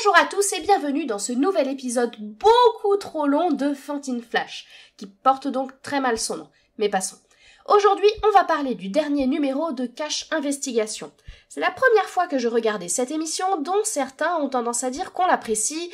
Bonjour à tous et bienvenue dans ce nouvel épisode beaucoup trop long de Fantine Flash, qui porte donc très mal son nom, mais passons. Aujourd'hui, on va parler du dernier numéro de Cache Investigation. C'est la première fois que je regardais cette émission, dont certains ont tendance à dire qu'on l'apprécie,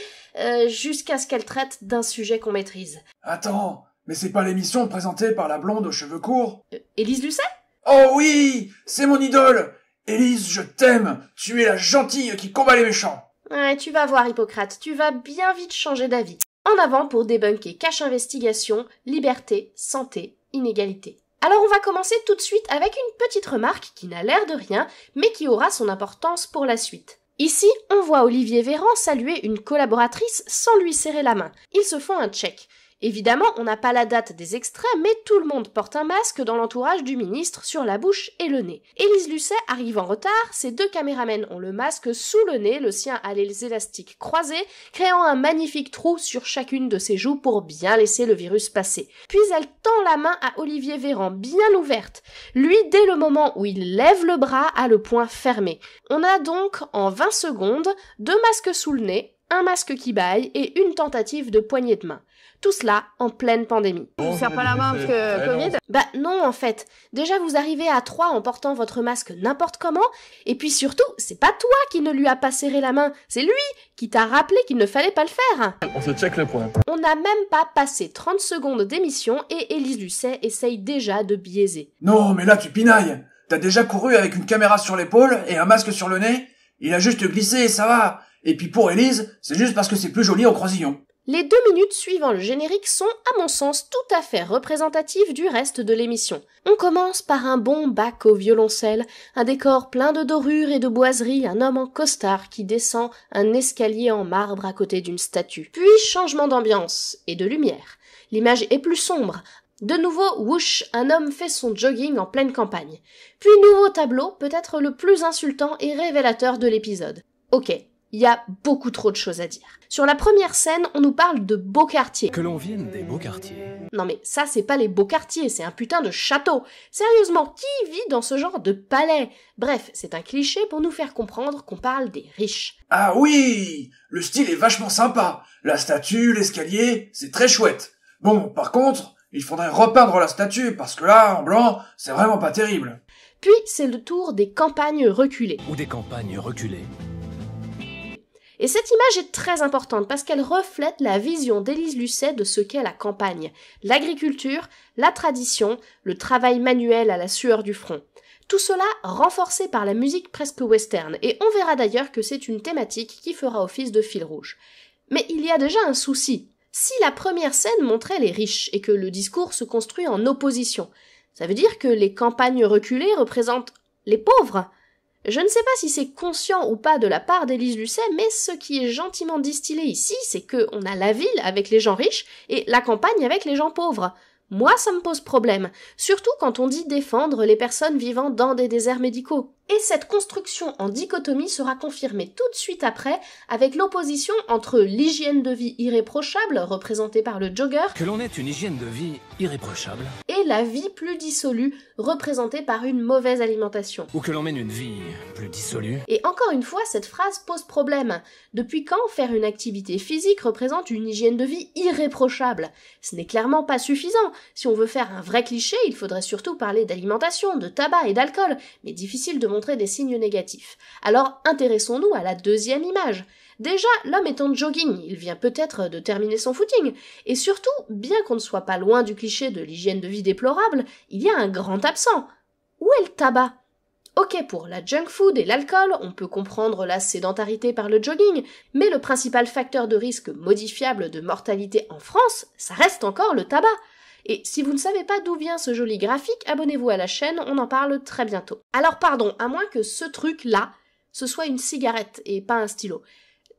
jusqu'à ce qu'elle traite d'un sujet qu'on maîtrise. Attends, mais c'est pas l'émission présentée par la blonde aux cheveux courts? Élise Lucet ? Oh oui, c'est mon idole! Élise, je t'aime! Tu es la gentille qui combat les méchants! Ouais, tu vas voir Hippocrate, tu vas bien vite changer d'avis. En avant pour débunker Cache Investigation, liberté, santé, inégalité. Alors on va commencer tout de suite avec une petite remarque qui n'a l'air de rien, mais qui aura son importance pour la suite. Ici, on voit Olivier Véran saluer une collaboratrice sans lui serrer la main. Ils se font un check. Évidemment, on n'a pas la date des extraits, mais tout le monde porte un masque dans l'entourage du ministre sur la bouche et le nez. Élise Lucet arrive en retard, ses deux caméramens ont le masque sous le nez, le sien a les élastiques croisés, créant un magnifique trou sur chacune de ses joues pour bien laisser le virus passer. Puis elle tend la main à Olivier Véran, bien ouverte. Lui, dès le moment où il lève le bras, a le poing fermé. On a donc, en 20 secondes, deux masques sous le nez, un masque qui bâille et une tentative de poignée de main. Tout cela en pleine pandémie. Tu ne serres pas la main parce que Covid ? Bah non en fait. Déjà vous arrivez à 3 en portant votre masque n'importe comment, et puis surtout, c'est pas toi qui ne lui a pas serré la main, c'est lui qui t'a rappelé qu'il ne fallait pas le faire. On se check le point. On n'a même pas passé 30 secondes d'émission et Élise Lucet essaye déjà de biaiser. Non, mais là tu pinailles! T'as déjà couru avec une caméra sur l'épaule et un masque sur le nez? Il a juste glissé et ça va! Et puis pour Élise, c'est juste parce que c'est plus joli au croisillon. Les 2 minutes suivant le générique sont, à mon sens, tout à fait représentatives du reste de l'émission. On commence par un bon bac au violoncelle, un décor plein de dorures et de boiseries, un homme en costard qui descend un escalier en marbre à côté d'une statue. Puis changement d'ambiance et de lumière. L'image est plus sombre. De nouveau, whoosh, un homme fait son jogging en pleine campagne. Puis nouveau tableau, peut-être le plus insultant et révélateur de l'épisode. Ok. Il y a beaucoup trop de choses à dire. Sur la première scène, on nous parle de beaux quartiers. Que l'on vienne des beaux quartiers. Non mais ça, c'est pas les beaux quartiers, c'est un putain de château. Sérieusement, qui vit dans ce genre de palais? Bref, c'est un cliché pour nous faire comprendre qu'on parle des riches. Ah oui! Le style est vachement sympa. La statue, l'escalier, c'est très chouette. Bon, par contre, il faudrait repeindre la statue, parce que là, en blanc, c'est vraiment pas terrible. Puis, c'est le tour des campagnes reculées. Ou des campagnes reculées. Et cette image est très importante parce qu'elle reflète la vision d'Élise Lucet de ce qu'est la campagne, l'agriculture, la tradition, le travail manuel à la sueur du front. Tout cela renforcé par la musique presque western, et on verra d'ailleurs que c'est une thématique qui fera office de fil rouge. Mais il y a déjà un souci. Si la première scène montrait les riches et que le discours se construit en opposition, ça veut dire que les campagnes reculées représentent les pauvres. Je ne sais pas si c'est conscient ou pas de la part d'Élise Lucet, mais ce qui est gentiment distillé ici, c'est que on a la ville avec les gens riches et la campagne avec les gens pauvres. Moi, ça me pose problème, surtout quand on dit défendre les personnes vivant dans des déserts médicaux. Et cette construction en dichotomie sera confirmée tout de suite après avec l'opposition entre l'hygiène de vie irréprochable, représentée par le jogger, Que l'on ait une hygiène de vie irréprochable. et la vie plus dissolue, représentée par une mauvaise alimentation. Ou que l'on mène une vie plus dissolue. Et encore une fois, cette phrase pose problème. Depuis quand faire une activité physique représente une hygiène de vie irréprochable? Ce n'est clairement pas suffisant. Si on veut faire un vrai cliché, il faudrait surtout parler d'alimentation, de tabac et d'alcool, mais difficile de montrer des signes négatifs. Alors intéressons-nous à la deuxième image. Déjà, l'homme est en jogging, il vient peut-être de terminer son footing, et surtout, bien qu'on ne soit pas loin du cliché de l'hygiène de vie déplorable, il y a un grand absent. Où est le tabac? Ok, pour la junk food et l'alcool, on peut comprendre la sédentarité par le jogging, mais le principal facteur de risque modifiable de mortalité en France, ça reste encore le tabac. Et si vous ne savez pas d'où vient ce joli graphique, abonnez-vous à la chaîne, on en parle très bientôt. Alors pardon, à moins que ce truc-là, ce soit une cigarette et pas un stylo.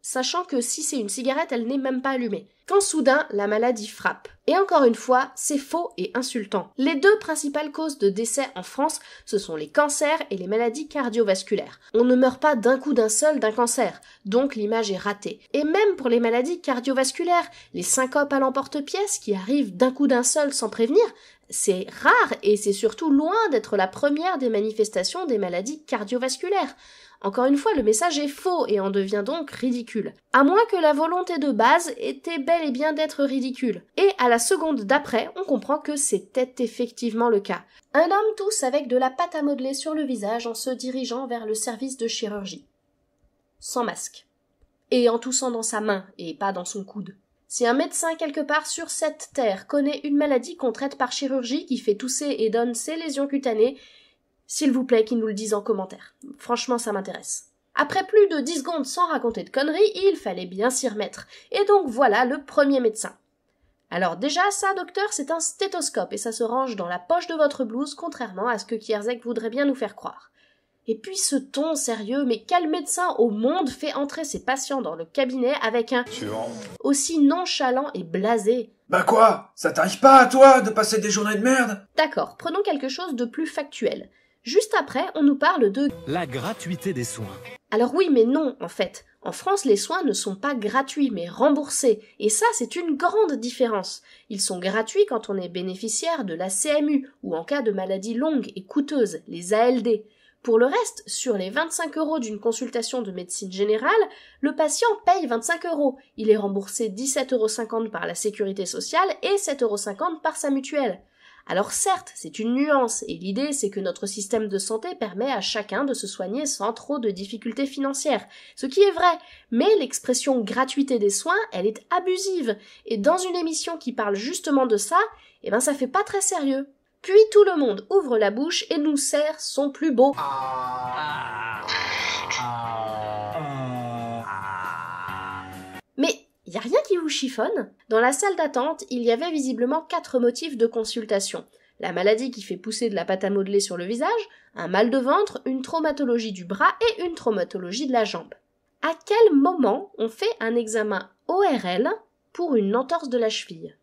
Sachant que si c'est une cigarette, elle n'est même pas allumée. Quand soudain, la maladie frappe. Et encore une fois, c'est faux et insultant. Les deux principales causes de décès en France, ce sont les cancers et les maladies cardiovasculaires. On ne meurt pas d'un coup d'un seul d'un cancer, donc l'image est ratée. Et même pour les maladies cardiovasculaires, les syncopes à l'emporte-pièce qui arrivent d'un coup d'un seul sans prévenir, c'est rare et c'est surtout loin d'être la première des manifestations des maladies cardiovasculaires. Encore une fois, le message est faux et en devient donc ridicule. À moins que la volonté de base était bel et bien d'être ridicule. Et à la seconde d'après, on comprend que c'était effectivement le cas. Un homme tousse avec de la pâte à modeler sur le visage en se dirigeant vers le service de chirurgie. Sans masque. Et en toussant dans sa main et pas dans son coude. Si un médecin quelque part sur cette terre connaît une maladie qu'on traite par chirurgie qui fait tousser et donne ses lésions cutanées, s'il vous plaît qu'il nous le dise en commentaire. Franchement, ça m'intéresse. Après plus de 10 secondes sans raconter de conneries, il fallait bien s'y remettre. Et donc voilà le premier médecin. Alors déjà, ça, docteur, c'est un stéthoscope et ça se range dans la poche de votre blouse, contrairement à ce que Kierzek voudrait bien nous faire croire. Et puis ce ton sérieux, mais quel médecin au monde fait entrer ses patients dans le cabinet avec un aussi nonchalant et blasé? Bah quoi? Ça t'arrive pas à toi de passer des journées de merde? D'accord, prenons quelque chose de plus factuel. Juste après, on nous parle de la gratuité des soins. Alors oui, mais non, en fait. En France, les soins ne sont pas gratuits, mais remboursés. Et ça, c'est une grande différence. Ils sont gratuits quand on est bénéficiaire de la CMU, ou en cas de maladie longue et coûteuse, les ALD. Pour le reste, sur les 25 € d'une consultation de médecine générale, le patient paye 25 €. Il est remboursé 17,50 € par la sécurité sociale et 7,50 € par sa mutuelle. Alors certes, c'est une nuance, et l'idée c'est que notre système de santé permet à chacun de se soigner sans trop de difficultés financières, ce qui est vrai, mais l'expression gratuité des soins, elle est abusive, et dans une émission qui parle justement de ça, ça fait pas très sérieux. Puis tout le monde ouvre la bouche et nous sert son plus beau. Mais y a rien qui vous chiffonne? Dans la salle d'attente, il y avait visiblement 4 motifs de consultation. La maladie qui fait pousser de la pâte à modeler sur le visage, un mal de ventre, une traumatologie du bras et une traumatologie de la jambe. À quel moment on fait un examen ORL pour une entorse de la cheville?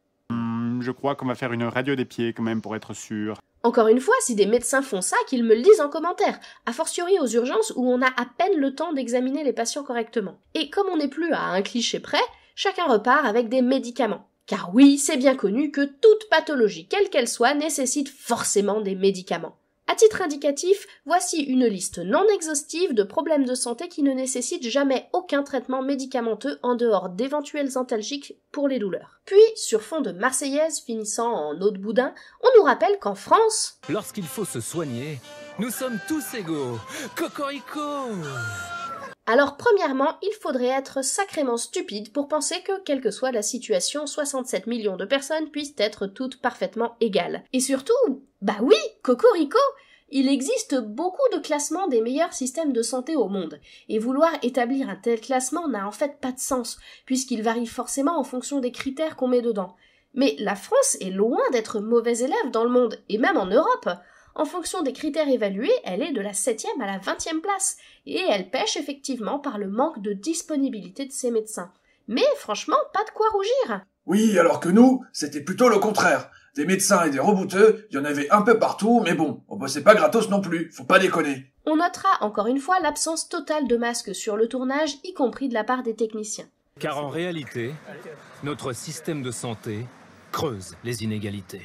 Je crois qu'on va faire une radio des pieds quand même pour être sûr. Encore une fois, si des médecins font ça, qu'ils me le disent en commentaire, a fortiori aux urgences où on a à peine le temps d'examiner les patients correctement. Et comme on n'est plus à un cliché près, chacun repart avec des médicaments. Car oui, c'est bien connu que toute pathologie, quelle qu'elle soit, nécessite forcément des médicaments. À titre indicatif, voici une liste non exhaustive de problèmes de santé qui ne nécessitent jamais aucun traitement médicamenteux en dehors d'éventuels antalgiques pour les douleurs. Puis, sur fond de Marseillaise finissant en eau de boudin, on nous rappelle qu'en France... Lorsqu'il faut se soigner, nous sommes tous égaux. Cocorico! Alors premièrement, il faudrait être sacrément stupide pour penser que, quelle que soit la situation, 67 millions de personnes puissent être toutes parfaitement égales. Et surtout, bah oui, cocorico! Il existe beaucoup de classements des meilleurs systèmes de santé au monde, et vouloir établir un tel classement n'a en fait pas de sens, puisqu'il varie forcément en fonction des critères qu'on met dedans. Mais la France est loin d'être mauvais élève dans le monde, et même en Europe. En fonction des critères évalués, elle est de la 7e à la 20e place, et elle pêche effectivement par le manque de disponibilité de ses médecins. Mais franchement, pas de quoi rougir. Oui, alors que nous, c'était plutôt le contraire. Des médecins et des rebouteux, il y en avait un peu partout, mais bon, on bossait pas gratos non plus, faut pas déconner. On notera encore une fois l'absence totale de masques sur le tournage, y compris de la part des techniciens. Car en réalité, notre système de santé creuse les inégalités.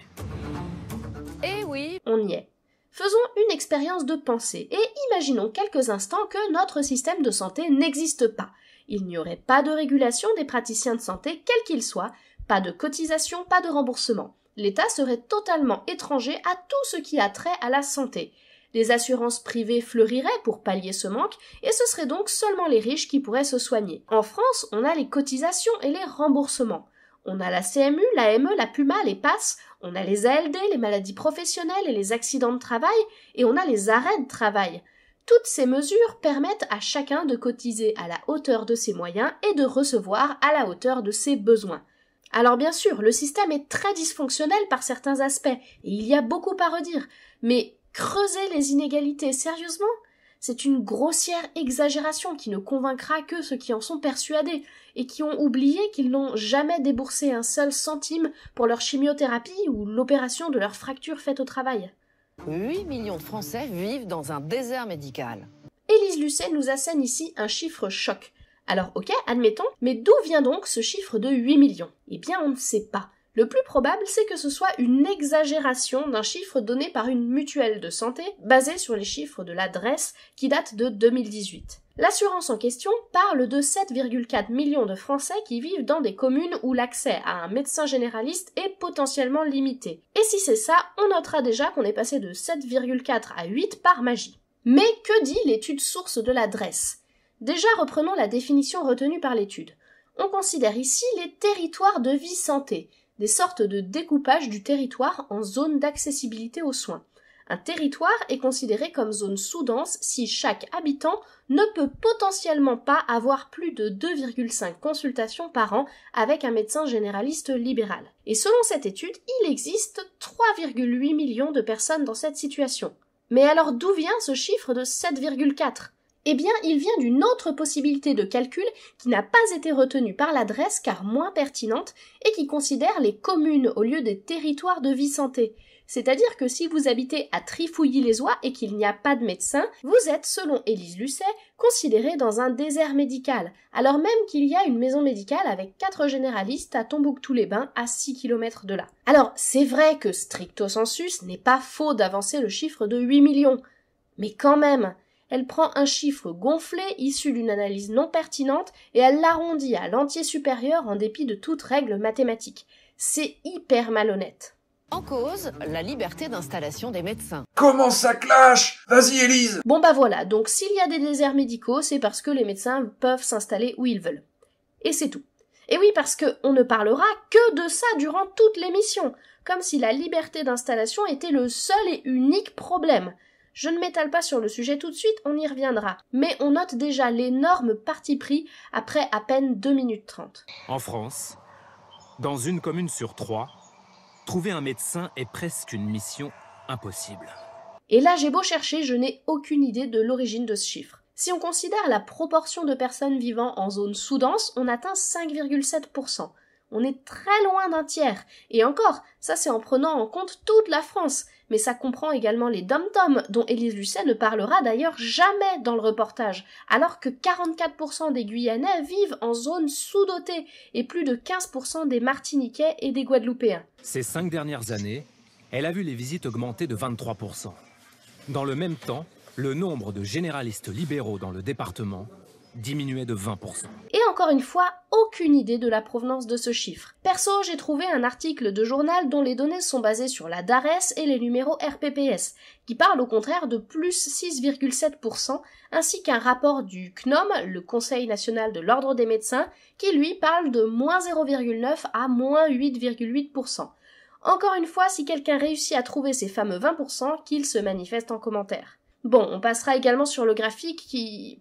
Eh oui. On y est. Faisons une expérience de pensée et imaginons quelques instants que notre système de santé n'existe pas. Il n'y aurait pas de régulation des praticiens de santé, quels qu'ils soient, pas de cotisation, pas de remboursement. L'État serait totalement étranger à tout ce qui a trait à la santé. Les assurances privées fleuriraient pour pallier ce manque et ce serait donc seulement les riches qui pourraient se soigner. En France, on a les cotisations et les remboursements. On a la CMU, la ME, la PUMA, les PASS, on a les ALD, les maladies professionnelles et les accidents de travail, et on a les arrêts de travail. Toutes ces mesures permettent à chacun de cotiser à la hauteur de ses moyens et de recevoir à la hauteur de ses besoins. Alors bien sûr, le système est très dysfonctionnel par certains aspects, et il y a beaucoup à redire, mais creuser les inégalités sérieusement ? C'est une grossière exagération qui ne convaincra que ceux qui en sont persuadés et qui ont oublié qu'ils n'ont jamais déboursé un seul centime pour leur chimiothérapie ou l'opération de leur fracture faite au travail. 8 millions de Français vivent dans un désert médical. Élise Lucet nous assène ici un chiffre choc. Alors ok, admettons, mais d'où vient donc ce chiffre de 8 millions ? Eh bien on ne sait pas. Le plus probable, c'est que ce soit une exagération d'un chiffre donné par une mutuelle de santé, basé sur les chiffres de la DREES, qui datent de 2018. L'assurance en question parle de 7,4 millions de Français qui vivent dans des communes où l'accès à un médecin généraliste est potentiellement limité. Et si c'est ça, on notera déjà qu'on est passé de 7,4 à 8 par magie. Mais que dit l'étude source de la DREES ? Déjà, reprenons la définition retenue par l'étude. On considère ici les territoires de vie santé, des sortes de découpage du territoire en zones d'accessibilité aux soins. Un territoire est considéré comme zone sous-dense si chaque habitant ne peut potentiellement pas avoir plus de 2,5 consultations par an avec un médecin généraliste libéral. Et selon cette étude, il existe 3,8 millions de personnes dans cette situation. Mais alors d'où vient ce chiffre de 7,4 ? Eh bien, il vient d'une autre possibilité de calcul qui n'a pas été retenue par la DREES car moins pertinente et qui considère les communes au lieu des territoires de vie santé. C'est-à-dire que si vous habitez à Trifouilly-les-Oies et qu'il n'y a pas de médecin, vous êtes, selon Élise Lucet, considéré dans un désert médical, alors même qu'il y a une maison médicale avec 4 généralistes à Tombouctou-les-Bains, à 6 km de là. Alors, c'est vrai que stricto sensu, ce n'est pas faux d'avancer le chiffre de 8 millions. Mais quand même, elle prend un chiffre gonflé issu d'une analyse non pertinente et elle l'arrondit à l'entier supérieur en dépit de toute règle mathématique. C'est hyper malhonnête. En cause, la liberté d'installation des médecins. Comment ça clash? Vas-y, Élise! Bon bah voilà, donc s'il y a des déserts médicaux, c'est parce que les médecins peuvent s'installer où ils veulent. Et c'est tout. Et oui, parce qu'on ne parlera que de ça durant toute l'émission, comme si la liberté d'installation était le seul et unique problème. Je ne m'étale pas sur le sujet tout de suite, on y reviendra. Mais on note déjà l'énorme parti pris après à peine 2 minutes 30. En France, dans une commune sur 3, trouver un médecin est presque une mission impossible. Et là, j'ai beau chercher, je n'ai aucune idée de l'origine de ce chiffre. Si on considère la proportion de personnes vivant en zone sous-dense, on atteint 5,7%. On est très loin d'un tiers. Et encore, ça c'est en prenant en compte toute la France. Mais ça comprend également les dom-toms, dont Élise Lucet ne parlera d'ailleurs jamais dans le reportage, alors que 44% des Guyanais vivent en zone sous-dotée et plus de 15% des Martiniquais et des Guadeloupéens. Ces 5 dernières années, elle a vu les visites augmenter de 23%. Dans le même temps, le nombre de généralistes libéraux dans le département diminuait de 20%. Et encore une fois, aucune idée de la provenance de ce chiffre. Perso, j'ai trouvé un article de journal dont les données sont basées sur la DARES et les numéros RPPS, qui parlent au contraire de plus 6,7%, ainsi qu'un rapport du CNOM, le Conseil national de l'ordre des médecins, qui lui parle de moins 0,9 à moins 8,8%. Encore une fois, si quelqu'un réussit à trouver ces fameux 20%, qu'il se manifeste en commentaire. Bon, on passera également sur le graphique qui...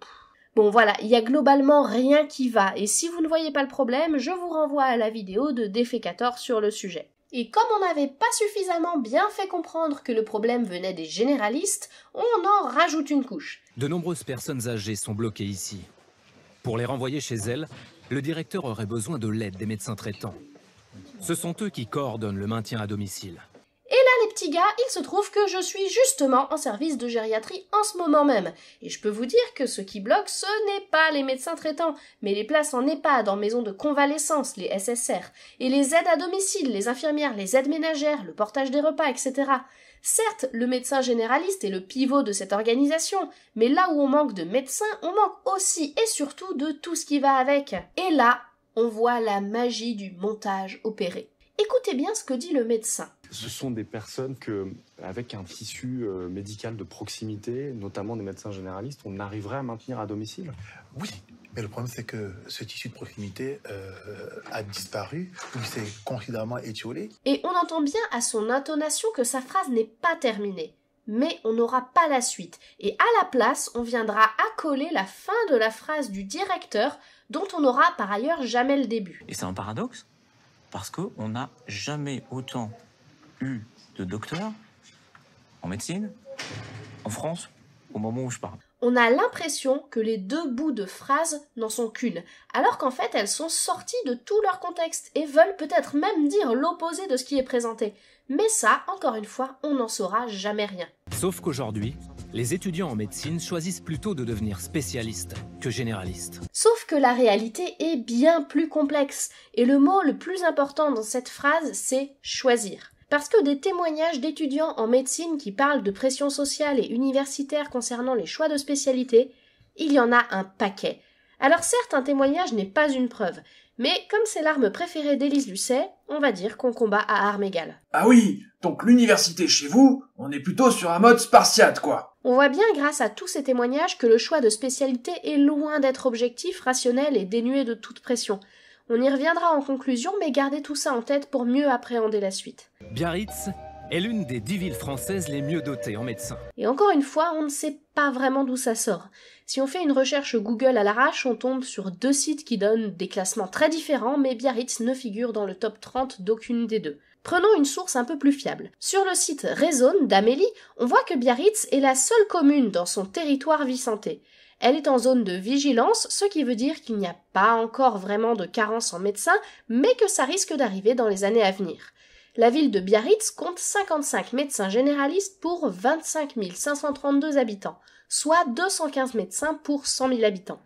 Bon voilà, il y a globalement rien qui va, et si vous ne voyez pas le problème, je vous renvoie à la vidéo de Defecator sur le sujet. Et comme on n'avait pas suffisamment bien fait comprendre que le problème venait des généralistes, on en rajoute une couche. De nombreuses personnes âgées sont bloquées ici. Pour les renvoyer chez elles, le directeur aurait besoin de l'aide des médecins traitants. Ce sont eux qui coordonnent le maintien à domicile. Et là, les petits gars, il se trouve que je suis justement en service de gériatrie en ce moment même. Et je peux vous dire que ce qui bloque, ce n'est pas les médecins traitants, mais les places en EHPAD, en maison de convalescence, les SSR, et les aides à domicile, les infirmières, les aides ménagères, le portage des repas, etc. Certes, le médecin généraliste est le pivot de cette organisation, mais là où on manque de médecins, on manque aussi et surtout de tout ce qui va avec. Et là, on voit la magie du montage opéré. Écoutez bien ce que dit le médecin. Ce sont des personnes avec un tissu médical de proximité, notamment des médecins généralistes, on arriverait à maintenir à domicile? Oui, mais le problème c'est que ce tissu de proximité a disparu, ou il s'est considérablement étiolé. Et on entend bien à son intonation que sa phrase n'est pas terminée. Mais on n'aura pas la suite. Et à la place, on viendra accoler la fin de la phrase du directeur, dont on n'aura par ailleurs jamais le début. Et c'est un paradoxe, parce qu'on n'a jamais autant eu de docteurs en médecine en France au moment où je parle. On a l'impression que les deux bouts de phrase n'en sont qu'une, alors qu'en fait elles sont sorties de tout leur contexte et veulent peut-être même dire l'opposé de ce qui est présenté. Mais ça, encore une fois, on n'en saura jamais rien. Sauf qu'aujourd'hui, les étudiants en médecine choisissent plutôt de devenir spécialistes que généralistes. Sauf que la réalité est bien plus complexe, et le mot le plus important dans cette phrase, c'est « choisir ». Parce que des témoignages d'étudiants en médecine qui parlent de pression sociale et universitaire concernant les choix de spécialité, il y en a un paquet. Alors certes, un témoignage n'est pas une preuve, mais comme c'est l'arme préférée d'Élise Lucet, on va dire qu'on combat à armes égales. Ah oui, donc l'université chez vous, on est plutôt sur un mode spartiate, quoi. On voit bien grâce à tous ces témoignages que le choix de spécialité est loin d'être objectif, rationnel et dénué de toute pression. On y reviendra en conclusion, mais gardez tout ça en tête pour mieux appréhender la suite. Biarritz est l'une des 10 villes françaises les mieux dotées en médecins. Et encore une fois, on ne sait pas vraiment d'où ça sort. Si on fait une recherche Google à l'arrache, on tombe sur 2 sites qui donnent des classements très différents, mais Biarritz ne figure dans le top 30 d'aucune des deux. Prenons une source un peu plus fiable. Sur le site Rayzone d'Amélie, on voit que Biarritz est la seule commune dans son territoire vie-santé. Elle est en zone de vigilance, ce qui veut dire qu'il n'y a pas encore vraiment de carence en médecins, mais que ça risque d'arriver dans les années à venir. La ville de Biarritz compte 55 médecins généralistes pour 25 532 habitants, soit 215 médecins pour 100 000 habitants.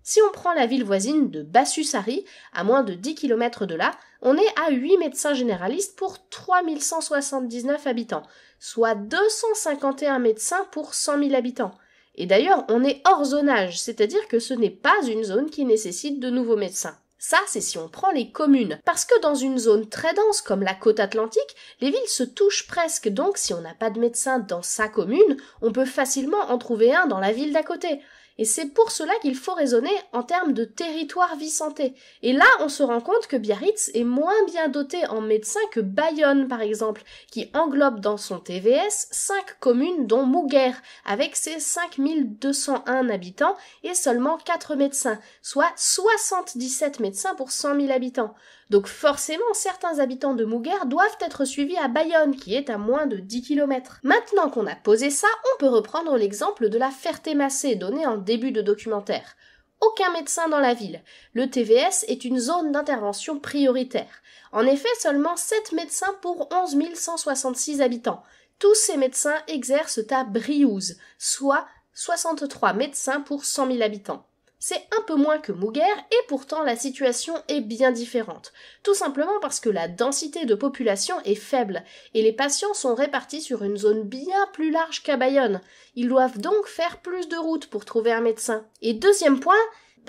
Si on prend la ville voisine de Bassus-Sari, à moins de 10 km de là, on est à 8 médecins généralistes pour 3 179 habitants, soit 251 médecins pour 100 000 habitants. Et d'ailleurs, on est hors zonage, c'est-à-dire que ce n'est pas une zone qui nécessite de nouveaux médecins. Ça, c'est si on prend les communes. Parce que dans une zone très dense comme la côte atlantique, les villes se touchent presque, donc si on n'a pas de médecin dans sa commune, on peut facilement en trouver un dans la ville d'à côté. Et c'est pour cela qu'il faut raisonner en termes de territoire vie-santé. Et là, on se rend compte que Biarritz est moins bien doté en médecins que Bayonne, par exemple, qui englobe dans son TVS 5 communes dont Mouguer, avec ses 5201 habitants et seulement 4 médecins, soit 77 médecins pour 100 000 habitants. Donc forcément, certains habitants de Mouguer doivent être suivis à Bayonne, qui est à moins de 10 km. Maintenant qu'on a posé ça, on peut reprendre l'exemple de la Ferté-Macé donné en début de documentaire. Aucun médecin dans la ville. Le TVS est une zone d'intervention prioritaire. En effet, seulement 7 médecins pour 11 166 habitants. Tous ces médecins exercent à Briouze, soit 63 médecins pour 100 000 habitants. C'est un peu moins que Mouguer et pourtant la situation est bien différente. Tout simplement parce que la densité de population est faible et les patients sont répartis sur une zone bien plus large qu'à Bayonne. Ils doivent donc faire plus de route pour trouver un médecin. Et deuxième point,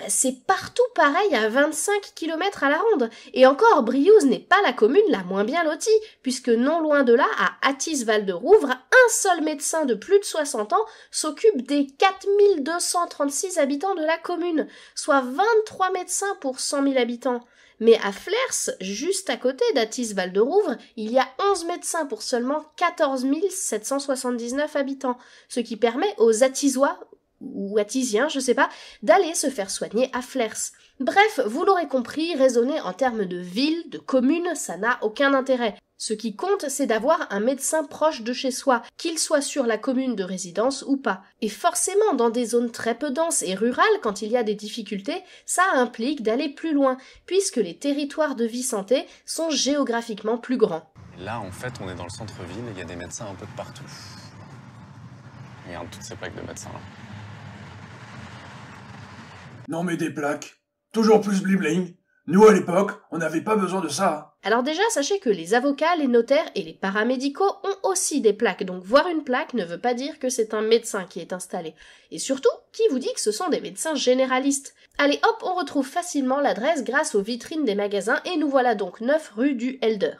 c'est partout pareil à 25 km à la ronde. Et encore, Briouze n'est pas la commune la moins bien lotie, puisque non loin de là, à Athis-Val-de-Rouvre, un seul médecin de plus de 60 ans s'occupe des 4236 habitants de la commune, soit 23 médecins pour 100 000 habitants. Mais à Flers, juste à côté d'Athis-Val-de-Rouvre, il y a 11 médecins pour seulement 14 779 habitants, ce qui permet aux Athisois, ou Athisiens, je sais pas, d'aller se faire soigner à Flers. Bref, vous l'aurez compris, raisonner en termes de ville, de commune, ça n'a aucun intérêt. Ce qui compte, c'est d'avoir un médecin proche de chez soi, qu'il soit sur la commune de résidence ou pas. Et forcément, dans des zones très peu denses et rurales, quand il y a des difficultés, ça implique d'aller plus loin, puisque les territoires de vie-santé sont géographiquement plus grands. Là, en fait, on est dans le centre-ville et il y a des médecins un peu de partout. Regarde toutes ces plaques de médecins là. Non mais des plaques. Toujours plus bling-bling. Nous, à l'époque, on n'avait pas besoin de ça. Alors déjà, sachez que les avocats, les notaires et les paramédicaux ont aussi des plaques, donc voir une plaque ne veut pas dire que c'est un médecin qui est installé. Et surtout, qui vous dit que ce sont des médecins généralistes? Allez hop, on retrouve facilement l'adresse grâce aux vitrines des magasins et nous voilà donc 9 rue du Helder.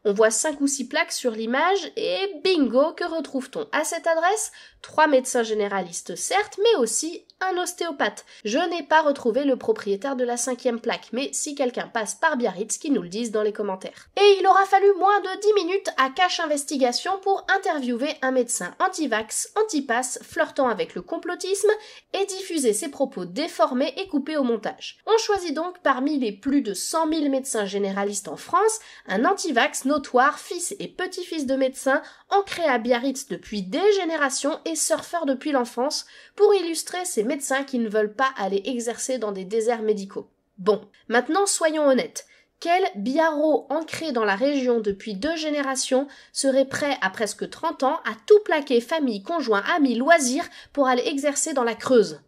On voit 5 ou 6 plaques sur l'image et bingo, que retrouve-t-on à cette adresse? 3 médecins généralistes certes, mais aussi un ostéopathe. Je n'ai pas retrouvé le propriétaire de la 5e plaque, mais si quelqu'un passe par Biarritz, qu'il nous le dise dans les commentaires. Et il aura fallu moins de 10 minutes à Cache Investigation pour interviewer un médecin anti-vax, anti-pass, flirtant avec le complotisme et diffuser ses propos déformés et coupés au montage. On choisit donc parmi les plus de 100 000 médecins généralistes en France, un anti-vax notoire, fils et petit-fils de médecins, ancré à Biarritz depuis des générations et surfeur depuis l'enfance, pour illustrer ces médecins qui ne veulent pas aller exercer dans des déserts médicaux. Bon, maintenant soyons honnêtes. Quel biarro ancré dans la région depuis 2 générations serait prêt à presque 30 ans à tout plaquer famille, conjoint, amis, loisirs pour aller exercer dans la Creuse?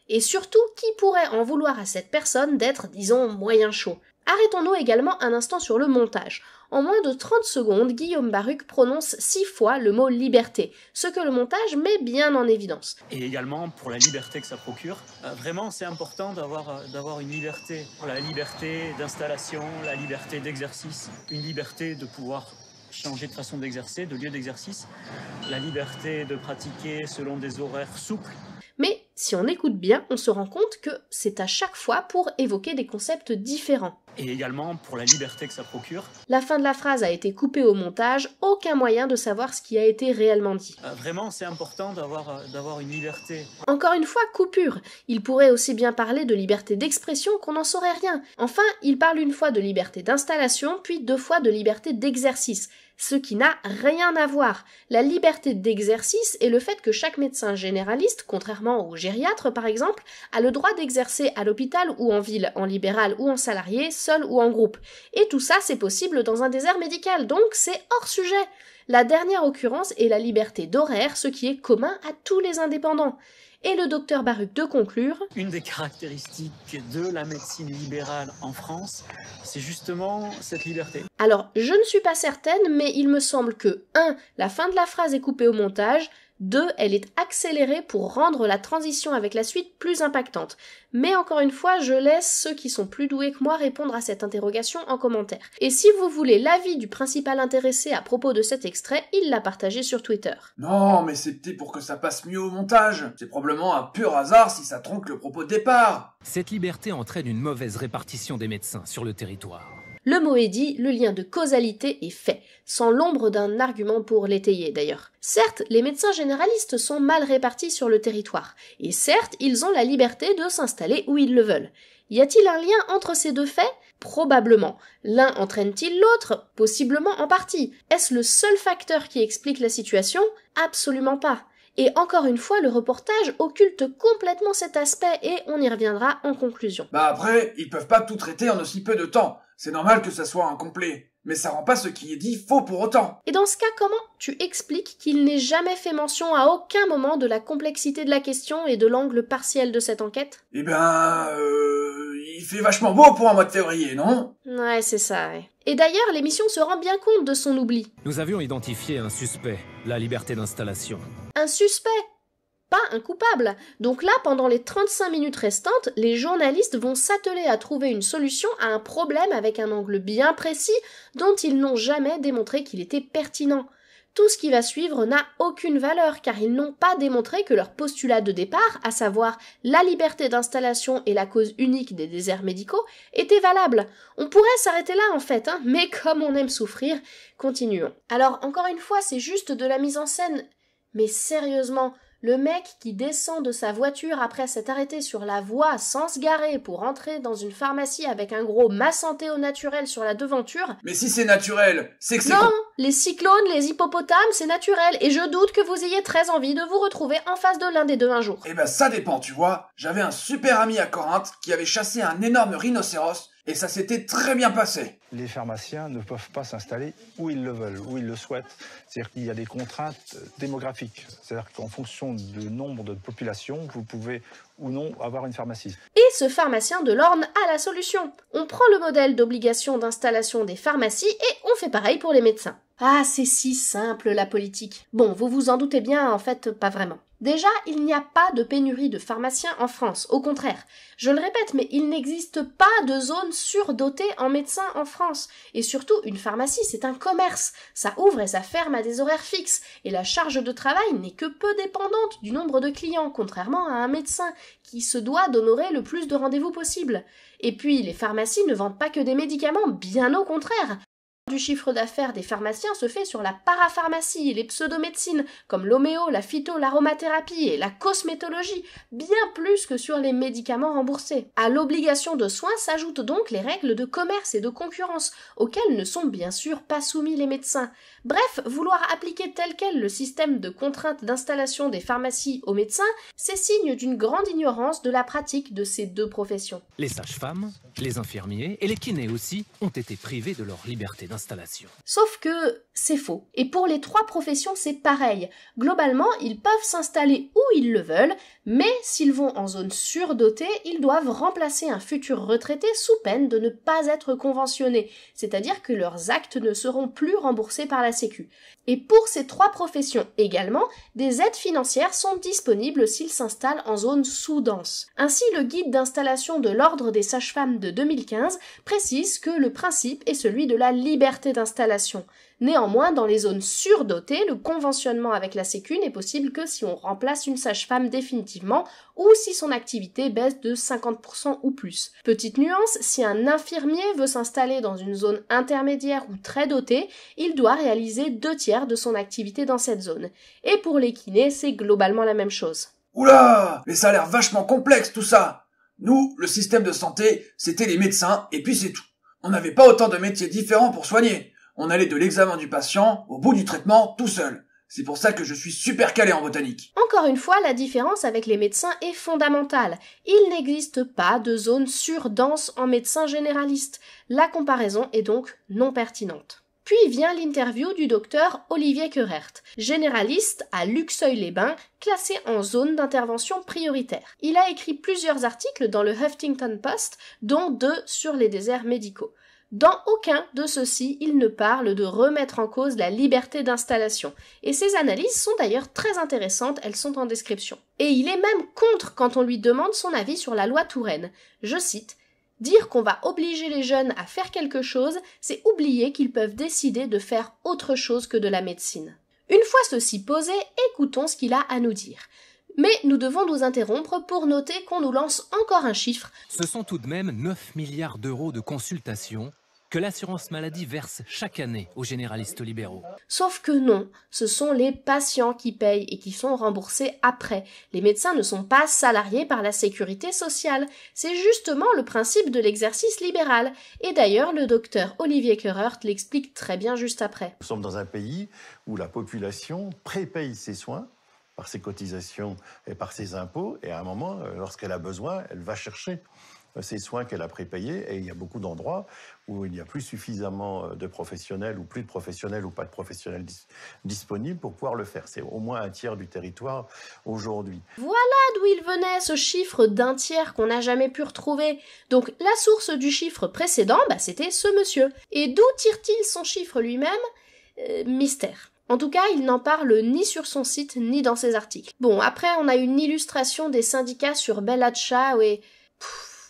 Et surtout, qui pourrait en vouloir à cette personne d'être, disons, moyen chaud? Arrêtons-nous également un instant sur le montage. En moins de 30 secondes, Guillaume Baruc prononce 6 fois le mot liberté, ce que le montage met bien en évidence. Et également pour la liberté que ça procure. Vraiment, c'est important d'avoir une liberté. La liberté d'installation, la liberté d'exercice, une liberté de pouvoir changer de façon d'exercer, de lieu d'exercice, la liberté de pratiquer selon des horaires souples. Mais si on écoute bien, on se rend compte que c'est à chaque fois pour évoquer des concepts différents. Et également pour la liberté que ça procure. La fin de la phrase a été coupée au montage, aucun moyen de savoir ce qui a été réellement dit. Vraiment, c'est important d'avoir une liberté. Encore une fois, coupure. Il pourrait aussi bien parler de liberté d'expression qu'on n'en saurait rien. Enfin, il parle une fois de liberté d'installation, puis 2 fois de liberté d'exercice. Ce qui n'a rien à voir. La liberté d'exercice est le fait que chaque médecin généraliste, contrairement aux gériatres par exemple, a le droit d'exercer à l'hôpital ou en ville, en libéral ou en salarié, seul ou en groupe. Et tout ça, c'est possible dans un désert médical, donc c'est hors sujet. La dernière occurrence est la liberté d'horaire, ce qui est commun à tous les indépendants. Et le docteur Baruc de conclure: une des caractéristiques de la médecine libérale en France, c'est justement cette liberté. Alors, je ne suis pas certaine, mais il me semble que 1. La fin de la phrase est coupée au montage, 2. Elle est accélérée pour rendre la transition avec la suite plus impactante. Mais encore une fois, je laisse ceux qui sont plus doués que moi répondre à cette interrogation en commentaire. Et si vous voulez l'avis du principal intéressé à propos de cet extrait, il l'a partagé sur Twitter. Non, mais c'est peut-être pour que ça passe mieux au montage. C'est probablement un pur hasard si ça tronque le propos de départ. Cette liberté entraîne une mauvaise répartition des médecins sur le territoire. Le mot est dit, le lien de causalité est fait, sans l'ombre d'un argument pour l'étayer d'ailleurs. Certes, les médecins généralistes sont mal répartis sur le territoire, et certes, ils ont la liberté de s'installer où ils le veulent. Y a-t-il un lien entre ces 2 faits? Probablement. L'un entraîne-t-il l'autre? Possiblement en partie. Est-ce le seul facteur qui explique la situation? Absolument pas. Et encore une fois, le reportage occulte complètement cet aspect et on y reviendra en conclusion. Bah après, ils peuvent pas tout traiter en aussi peu de temps. C'est normal que ça soit incomplet. Mais ça rend pas ce qui est dit faux pour autant. Et dans ce cas, comment tu expliques qu'il n'ait jamais fait mention à aucun moment de la complexité de la question et de l'angle partiel de cette enquête? Eh ben, il fait vachement beau pour un mois de février, non? Ouais, c'est ça, ouais. Et d'ailleurs, l'émission se rend bien compte de son oubli. Nous avions identifié un suspect, la liberté d'installation. Un suspect, pas un coupable. Donc là, pendant les 35 minutes restantes, les journalistes vont s'atteler à trouver une solution à un problème avec un angle bien précis dont ils n'ont jamais démontré qu'il était pertinent. Tout ce qui va suivre n'a aucune valeur car ils n'ont pas démontré que leur postulat de départ, à savoir la liberté d'installation et la cause unique des déserts médicaux, était valable. On pourrait s'arrêter là en fait, mais comme on aime souffrir, continuons. Alors encore une fois, c'est juste de la mise en scène. Mais sérieusement, le mec qui descend de sa voiture après s'être arrêté sur la voie sans se garer pour entrer dans une pharmacie avec un gros ma santé au naturel sur la devanture... Mais si c'est naturel, c'est que c'est... Non, les cyclones, les hippopotames, c'est naturel, et je doute que vous ayez très envie de vous retrouver en face de l'un des 2 un jour. Eh ben ça dépend, tu vois. J'avais un super ami à Corinthe qui avait chassé un énorme rhinocéros, et ça s'était très bien passé. Les pharmaciens ne peuvent pas s'installer où ils le veulent, où ils le souhaitent. C'est-à-dire qu'il y a des contraintes démographiques. C'est-à-dire qu'en fonction du nombre de population, vous pouvez ou non avoir une pharmacie. Et ce pharmacien de l'Orne a la solution. On prend le modèle d'obligation d'installation des pharmacies et on fait pareil pour les médecins. Ah, c'est si simple la politique. Bon, vous vous en doutez bien, en fait, pas vraiment. Déjà, il n'y a pas de pénurie de pharmaciens en France, au contraire. Je le répète, mais il n'existe pas de zone surdotée en médecins en France. Et surtout, une pharmacie, c'est un commerce. Ça ouvre et ça ferme à des horaires fixes. Et la charge de travail n'est que peu dépendante du nombre de clients, contrairement à un médecin qui se doit d'honorer le plus de rendez-vous possible. Et puis, les pharmacies ne vendent pas que des médicaments, bien au contraire. du chiffre d'affaires des pharmaciens se fait sur la parapharmacie et les pseudomédecines, comme l'homéo, la phyto, l'aromathérapie et la cosmétologie, bien plus que sur les médicaments remboursés. À l'obligation de soins s'ajoutent donc les règles de commerce et de concurrence, auxquelles ne sont bien sûr pas soumis les médecins. Bref, vouloir appliquer tel quel le système de contrainte d'installation des pharmacies aux médecins, c'est signe d'une grande ignorance de la pratique de ces deux professions. Les sages-femmes, les infirmiers et les kinés aussi ont été privés de leur liberté d'installation. Sauf que c'est faux. Et pour les trois professions, c'est pareil. Globalement, ils peuvent s'installer où ils le veulent, mais s'ils vont en zone surdotée, ils doivent remplacer un futur retraité sous peine de ne pas être conventionnés, c'est-à-dire que leurs actes ne seront plus remboursés par la Sécu. Et pour ces trois professions également, des aides financières sont disponibles s'ils s'installent en zone sous-dense. Ainsi, le guide d'installation de l'Ordre des sages-femmes de 2015 précise que le principe est celui de la liberté d'installation. Néanmoins, dans les zones surdotées, le conventionnement avec la Sécu n'est possible que si on remplace une sage-femme définitivement ou si son activité baisse de 50% ou plus. Petite nuance, si un infirmier veut s'installer dans une zone intermédiaire ou très dotée, il doit réaliser 2/3 de son activité dans cette zone. Et pour les kinés, c'est globalement la même chose. Oula, mais ça a l'air vachement complexe tout ça. Nous, le système de santé, c'était les médecins et puis c'est tout. On n'avait pas autant de métiers différents pour soigner. On allait de l'examen du patient au bout du traitement tout seul. C'est pour ça que je suis super calé en botanique. Encore une fois, la différence avec les médecins est fondamentale. Il n'existe pas de zone surdense en médecin généraliste. La comparaison est donc non pertinente. Puis vient l'interview du docteur Olivier Querert, généraliste à Luxeuil-les-Bains, classé en zone d'intervention prioritaire. Il a écrit plusieurs articles dans le Huffington Post, dont 2 sur les déserts médicaux. Dans aucun de ceux-ci, il ne parle de remettre en cause la liberté d'installation. Et ces analyses sont d'ailleurs très intéressantes, elles sont en description. Et il est même contre quand on lui demande son avis sur la loi Touraine. Je cite: « Dire qu'on va obliger les jeunes à faire quelque chose, c'est oublier qu'ils peuvent décider de faire autre chose que de la médecine. » Une fois ceci posé, écoutons ce qu'il a à nous dire. Mais nous devons nous interrompre pour noter qu'on nous lance encore un chiffre. Ce sont tout de même 9 milliards d'euros de consultations que l'assurance maladie verse chaque année aux généralistes libéraux. Sauf que non, ce sont les patients qui payent et qui sont remboursés après. Les médecins ne sont pas salariés par la sécurité sociale. C'est justement le principe de l'exercice libéral. Et d'ailleurs, le docteur Olivier Querert l'explique très bien juste après. Nous sommes dans un pays où la population prépaye ses soins par ses cotisations et par ses impôts, et à un moment, lorsqu'elle a besoin, elle va chercher ces soins qu'elle a prépayés, et il y a beaucoup d'endroits où il n'y a plus suffisamment de professionnels, ou plus de professionnels, ou pas de professionnels disponibles pour pouvoir le faire. C'est au moins 1/3 du territoire aujourd'hui. Voilà d'où il venait ce chiffre d'1/3 qu'on n'a jamais pu retrouver. Donc la source du chiffre précédent, c'était ce monsieur. Et d'où tire-t-il son chiffre lui-même ? Mystère. En tout cas, il n'en parle ni sur son site, ni dans ses articles. Bon, après, on a une illustration des syndicats sur Bellaccia, et...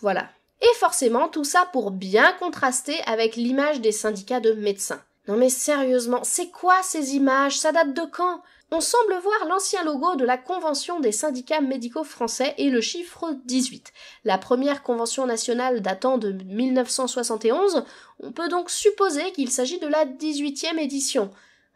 voilà. Et forcément, tout ça pour bien contraster avec l'image des syndicats de médecins. Non mais sérieusement, c'est quoi ces images? Ça date de quand? On semble voir l'ancien logo de la Convention des syndicats médicaux français et le chiffre 18. La première convention nationale datant de 1971, on peut donc supposer qu'il s'agit de la 18e édition.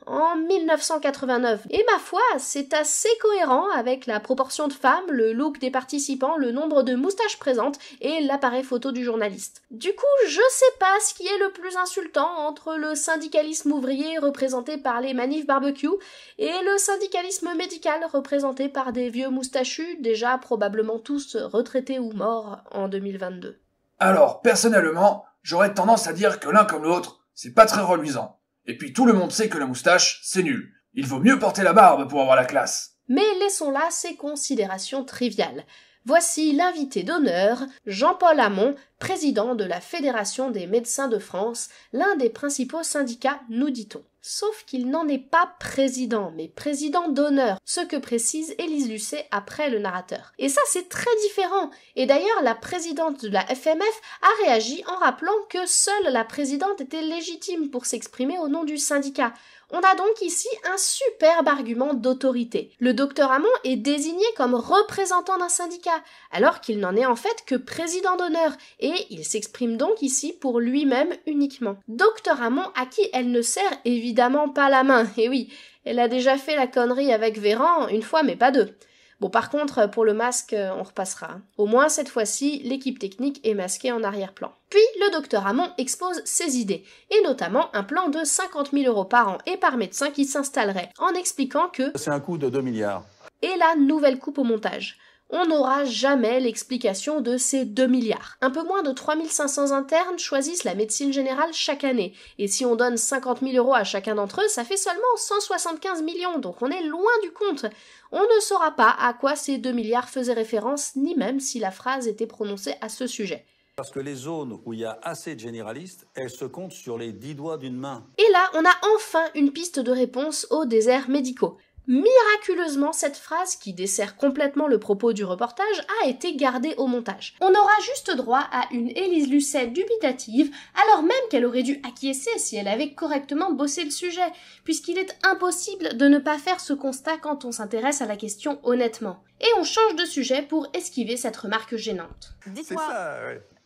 En 1989. Et ma foi, c'est assez cohérent avec la proportion de femmes, le look des participants, le nombre de moustaches présentes et l'appareil photo du journaliste. Du coup, je sais pas ce qui est le plus insultant entre le syndicalisme ouvrier représenté par les manifs barbecue et le syndicalisme médical représenté par des vieux moustachus, déjà probablement tous retraités ou morts en 2022. Alors, personnellement, j'aurais tendance à dire que l'un comme l'autre, c'est pas très reluisant. Et puis tout le monde sait que la moustache, c'est nul. Il vaut mieux porter la barbe pour avoir la classe. Mais laissons là ces considérations triviales. Voici l'invité d'honneur, Jean-Paul Hamon, président de la Fédération des médecins de France, l'un des principaux syndicats, nous dit-on. Sauf qu'il n'en est pas président, mais président d'honneur, ce que précise Élise Lucet après le narrateur. Et ça, c'est très différent. Et d'ailleurs, la présidente de la FMF a réagi en rappelant que seule la présidente était légitime pour s'exprimer au nom du syndicat. On a donc ici un superbe argument d'autorité. Le docteur Hamon est désigné comme représentant d'un syndicat, alors qu'il n'en est en fait que président d'honneur, et il s'exprime donc ici pour lui-même uniquement. Docteur Hamon à qui elle ne serre évidemment pas la main, et oui, elle a déjà fait la connerie avec Véran une fois mais pas deux. Bon, par contre, pour le masque, on repassera. Au moins, cette fois-ci, l'équipe technique est masquée en arrière-plan. Puis, le docteur Hamon expose ses idées, et notamment un plan de 50 000 € par an et par médecin qui s'installerait, en expliquant que c'est un coût de 2 milliards. Et la nouvelle coupe au montage. On n'aura jamais l'explication de ces 2 milliards. Un peu moins de 3500 internes choisissent la médecine générale chaque année, et si on donne 50 000 € à chacun d'entre eux, ça fait seulement 175 millions, donc on est loin du compte. On ne saura pas à quoi ces 2 milliards faisaient référence, ni même si la phrase était prononcée à ce sujet. Parce que les zones où il y a assez de généralistes, elles se comptent sur les 10 doigts d'une main. Et là, on a enfin une piste de réponse aux déserts médicaux. Miraculeusement, cette phrase, qui dessert complètement le propos du reportage, a été gardée au montage. On aura juste droit à une Élise Lucet dubitative, alors même qu'elle aurait dû acquiescer si elle avait correctement bossé le sujet, puisqu'il est impossible de ne pas faire ce constat quand on s'intéresse à la question honnêtement. Et on change de sujet pour esquiver cette remarque gênante. Dites-moi,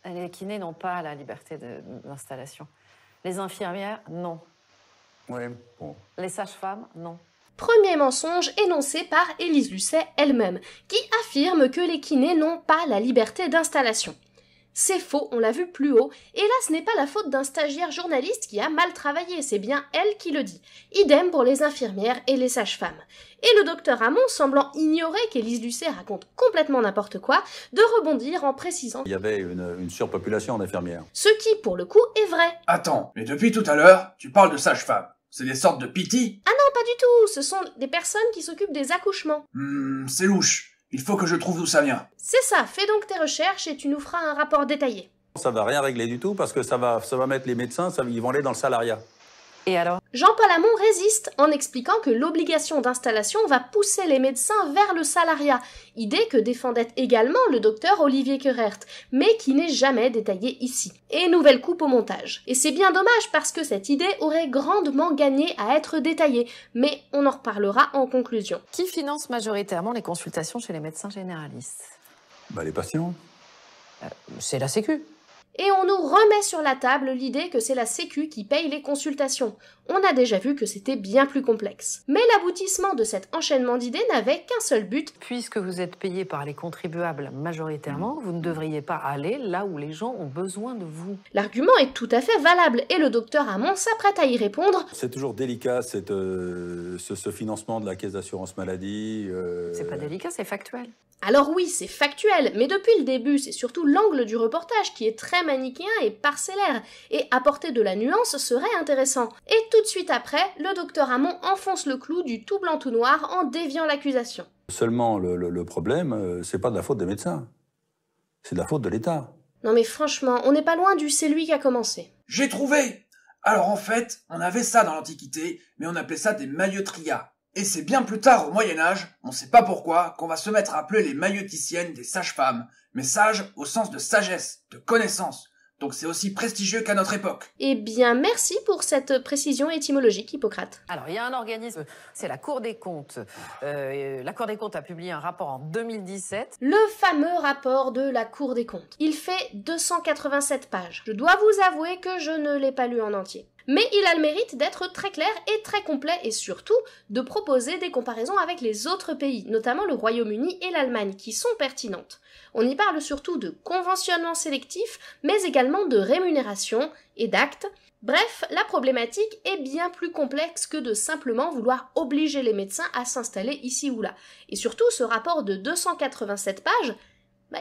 les kinés n'ont pas la liberté d'installation. Les infirmières, non. Oui, bon. Les sages-femmes, non. Premier mensonge énoncé par Élise Lucet elle-même, qui affirme que les kinés n'ont pas la liberté d'installation. C'est faux, on l'a vu plus haut, et là ce n'est pas la faute d'un stagiaire journaliste qui a mal travaillé, c'est bien elle qui le dit. Idem pour les infirmières et les sages-femmes. Et le docteur Hamon, semblant ignorer qu'Élise Lucet raconte complètement n'importe quoi, de rebondir en précisant il y avait une surpopulation d'infirmières. Ce qui, pour le coup, est vrai. Attends, mais depuis tout à l'heure, tu parles de sages-femmes. C'est des sortes de piti? Ah non, pas du tout, ce sont des personnes qui s'occupent des accouchements. C'est louche. Il faut que je trouve d'où ça vient. C'est ça, fais donc tes recherches et tu nous feras un rapport détaillé. Ça va rien régler du tout parce que ça va mettre les médecins, ils vont aller dans le salariat. Et alors? Jean-Paul Hamon résiste en expliquant que l'obligation d'installation va pousser les médecins vers le salariat, idée que défendait également le docteur Olivier Querert, mais qui n'est jamais détaillée ici. Et nouvelle coupe au montage. Et c'est bien dommage parce que cette idée aurait grandement gagné à être détaillée, mais on en reparlera en conclusion. Qui finance majoritairement les consultations chez les médecins généralistes? Les patients. C'est la Sécu. Et on nous remet sur la table l'idée que c'est la Sécu qui paye les consultations. On a déjà vu que c'était bien plus complexe. Mais l'aboutissement de cet enchaînement d'idées n'avait qu'un seul but. Puisque vous êtes payé par les contribuables majoritairement, vous ne devriez pas aller là où les gens ont besoin de vous. L'argument est tout à fait valable et le docteur Hamon s'apprête à y répondre. C'est toujours délicat ce financement de la caisse d'assurance maladie. C'est pas délicat, c'est factuel. Alors oui, c'est factuel, mais depuis le début, c'est surtout l'angle du reportage qui est très manichéen et parcellaire, et apporter de la nuance serait intéressant. Et tout de suite après, le docteur Hamon enfonce le clou du tout blanc tout noir en déviant l'accusation. Seulement, le problème, c'est pas de la faute des médecins, c'est de la faute de l'État. Non mais franchement, on n'est pas loin du « c'est lui qui a commencé ». J'ai trouvé! Alors en fait, on avait ça dans l'Antiquité, mais on appelait ça des maillotria. Et c'est bien plus tard, au Moyen-Âge, on sait pas pourquoi, qu'on va se mettre à appeler les mailloticiennes des sages-femmes. Mais sages au sens de sagesse, de connaissance. Donc c'est aussi prestigieux qu'à notre époque. Eh bien, merci pour cette précision étymologique, Hippocrate. Alors, il y a un organisme, c'est la Cour des comptes. La Cour des comptes a publié un rapport en 2017. Le fameux rapport de la Cour des comptes. Il fait 287 pages. Je dois vous avouer que je ne l'ai pas lu en entier. Mais il a le mérite d'être très clair et très complet et surtout de proposer des comparaisons avec les autres pays, notamment le Royaume-Uni et l'Allemagne, qui sont pertinentes. On y parle surtout de conventionnement sélectif, mais également de rémunération et d'actes. Bref, la problématique est bien plus complexe que de simplement vouloir obliger les médecins à s'installer ici ou là. Et surtout, ce rapport de 287 pages,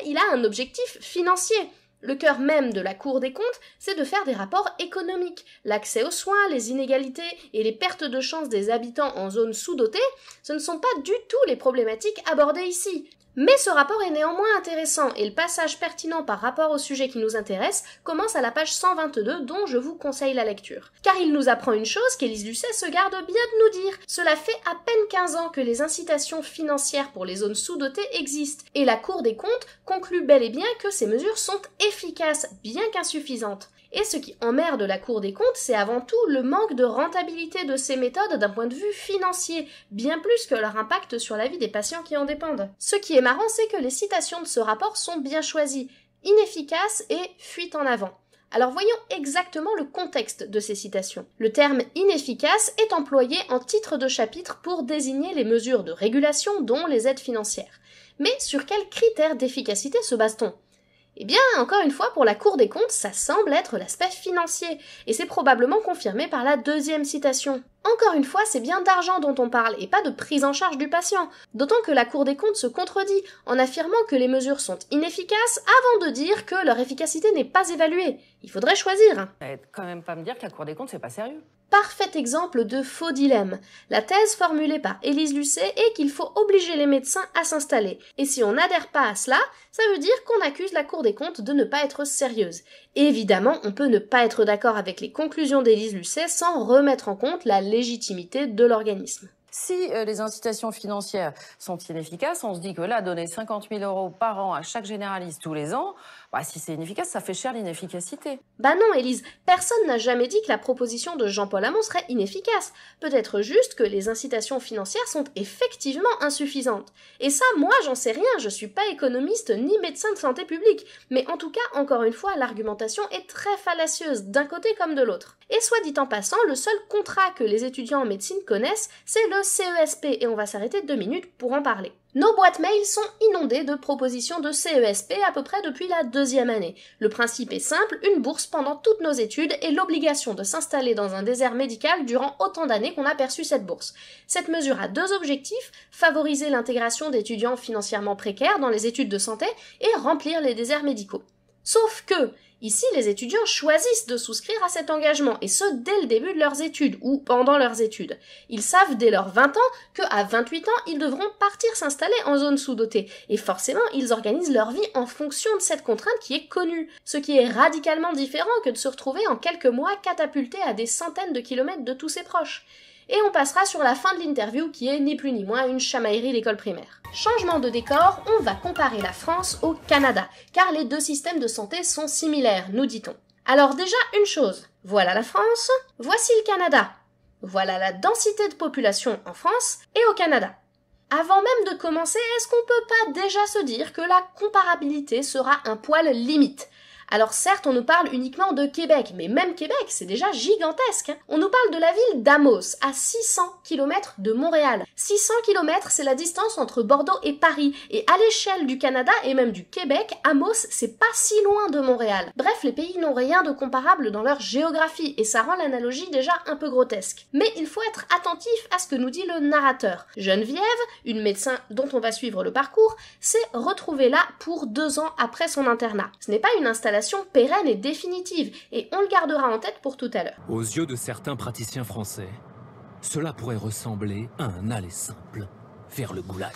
il a un objectif financier. Le cœur même de la Cour des comptes, c'est de faire des rapports économiques. L'accès aux soins, les inégalités et les pertes de chance des habitants en zones sous-dotées, ce ne sont pas du tout les problématiques abordées ici. Mais ce rapport est néanmoins intéressant et le passage pertinent par rapport au sujet qui nous intéresse commence à la page 122 dont je vous conseille la lecture. Car il nous apprend une chose qu'Élise Lucet se garde bien de nous dire. Cela fait à peine 15 ans que les incitations financières pour les zones sous-dotées existent et la Cour des comptes conclut bel et bien que ces mesures sont efficaces, bien qu'insuffisantes. Et ce qui emmerde la Cour des comptes, c'est avant tout le manque de rentabilité de ces méthodes d'un point de vue financier, bien plus que leur impact sur la vie des patients qui en dépendent. Ce qui est marrant, c'est que les citations de ce rapport sont bien choisies, inefficaces et fuite en avant. Alors voyons exactement le contexte de ces citations. Le terme inefficace est employé en titre de chapitre pour désigner les mesures de régulation dont les aides financières. Mais sur quels critères d'efficacité se base-t-on ? Eh bien, encore une fois, pour la Cour des comptes, ça semble être l'aspect financier, et c'est probablement confirmé par la deuxième citation. Encore une fois, c'est bien d'argent dont on parle, et pas de prise en charge du patient, d'autant que la Cour des comptes se contredit, en affirmant que les mesures sont inefficaces avant de dire que leur efficacité n'est pas évaluée. Il faudrait choisir. Quand même pas me dire que la Cour des comptes, c'est pas sérieux. Parfait exemple de faux dilemme. La thèse formulée par Élise Lucet est qu'il faut obliger les médecins à s'installer. Et si on n'adhère pas à cela, ça veut dire qu'on accuse la Cour des comptes de ne pas être sérieuse. Et évidemment, on peut ne pas être d'accord avec les conclusions d'Élise Lucet sans remettre en compte la légitimité de l'organisme. Si les incitations financières sont inefficaces, on se dit que là, donner 50 000 € par an à chaque généraliste tous les ans, si c'est inefficace, ça fait cher l'inefficacité. Bah non, Élise, personne n'a jamais dit que la proposition de Jean-Paul Hamon serait inefficace. Peut-être juste que les incitations financières sont effectivement insuffisantes. Et ça, moi, j'en sais rien, je suis pas économiste ni médecin de santé publique. Mais en tout cas, encore une fois, l'argumentation est très fallacieuse, d'un côté comme de l'autre. Et soit dit en passant, le seul contrat que les étudiants en médecine connaissent, c'est le CESP, et on va s'arrêter 2 minutes pour en parler. Nos boîtes mail sont inondées de propositions de CESP à peu près depuis la 2e année. Le principe est simple, une bourse pendant toutes nos études et l'obligation de s'installer dans un désert médical durant autant d'années qu'on a perçu cette bourse. Cette mesure a 2 objectifs, favoriser l'intégration d'étudiants financièrement précaires dans les études de santé et remplir les déserts médicaux. Sauf que, ici, les étudiants choisissent de souscrire à cet engagement, et ce, dès le début de leurs études, ou pendant leurs études. Ils savent dès leurs 20 ans qu'à 28 ans, ils devront partir s'installer en zone sous-dotée, et forcément, ils organisent leur vie en fonction de cette contrainte qui est connue, ce qui est radicalement différent que de se retrouver en quelques mois catapulté à des centaines de kilomètres de tous ses proches. Et on passera sur la fin de l'interview qui est ni plus ni moins une chamaillerie d'école primaire. Changement de décor, on va comparer la France au Canada, car les 2 systèmes de santé sont similaires, nous dit-on. Alors déjà une chose, voilà la France, voici le Canada. Voilà la densité de population en France et au Canada. Avant même de commencer, est-ce qu'on peut pas déjà se dire que la comparabilité sera un poil limite ? Alors certes, on nous parle uniquement de Québec, mais même Québec, c'est déjà gigantesque. On nous parle de la ville d'Amos, à 600 km de Montréal. 600 km, c'est la distance entre Bordeaux et Paris. Et à l'échelle du Canada et même du Québec, Amos, c'est pas si loin de Montréal. Bref, les pays n'ont rien de comparable dans leur géographie, et ça rend l'analogie déjà un peu grotesque. Mais il faut être attentif à ce que nous dit le narrateur. Geneviève, une médecin dont on va suivre le parcours, s'est retrouvée là pour 2 ans après son internat. Ce n'est pas une installation pérenne et définitive, et on le gardera en tête pour tout à l'heure. Aux yeux de certains praticiens français, cela pourrait ressembler à un aller simple vers le goulag.